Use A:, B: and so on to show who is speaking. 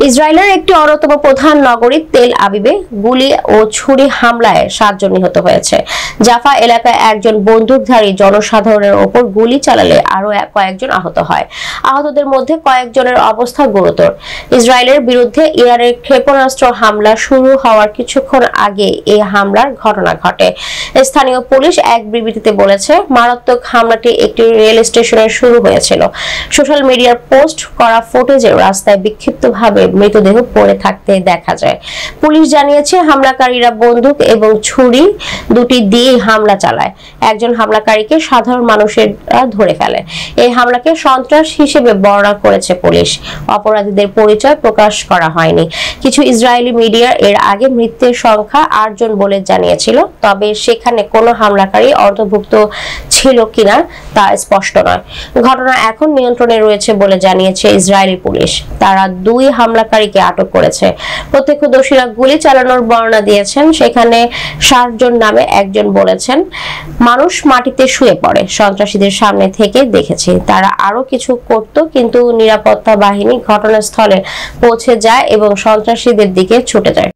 A: ইসরায়েলের একটি অন্যতম প্রধান নগরী তেল আবিবে গুলি ও ছুরি হামলায় 7 জন নিহত হয়েছে। জাফা এলাকায় একজন বন্দুকধারী জনসাধারণের ওপর গুলি চালালে আরো কয়েকজন আহত হয়। আহতদের মধ্যে কয়েকজনের অবস্থা গুরুতর। ইসরায়েলের বিরুদ্ধে ইরানের ক্ষেপণাস্ত্র হামলা শুরু হওয়ার কিছুক্ষণ আগে এই হামলার ঘটনা ঘটে। স্থানীয় পুলিশ এক বিবৃতিতে বলেছে, মারাত্মক হামলাটি একটি রেল স্টেশনে শুরু হয়েছিল। সোশ্যাল মিডিয়ার পোস্ট করা ফুটেজে রাস্তায় বিক্ষিপ্তভাবে মৃতদেহ পড়ে থাকতে দেখা যায়। পুলিশ জানিয়েছে, হামলাকারীরা বন্দুক এবং ছুরি দুটি দিয়ে হামলা চালায়। একজন হামলাকারীকে সাধারণ মানুষেরা ধরে ফেলে। এই হামলাকে সন্ত্রাস হিসেবে বর্ণনা করেছে পুলিশ। অপরাধীদের পরিচয় প্রকাশ করা হয়নি। কিছু ইসরায়েলি মিডিয়া এর আগে মৃতের সংখ্যা 8 জন বলে জানিয়েছিল, তবে সেখানে কোনো হামলাকারী অন্তর্ভুক্ত ছিল কিনা তা স্পষ্ট নয়। ঘটনা এখন নিয়ন্ত্রণে রয়েছে বলে জানিয়েছে ইসরায়েলি পুলিশ। তারা 2 হামলাকারীকে আটক করেছে। প্রত্যক্ষদর্শীরা গুলি চালানোর বর্ণনা দিয়েছেন। সেখানে 60 জন নামে একজন বলেছেন, মানুষ মাটিতে শুয়ে পড়ে, সন্ত্রাসীদের সামনে থেকে দেখেছি। তারা আরো কিছু করত, কিন্তু নিরাপত্তা বাহিনী ঘটনাস্থলে পৌঁছে যায় এবং সন্ত্রাসীদের দিকে ছুটে যায়।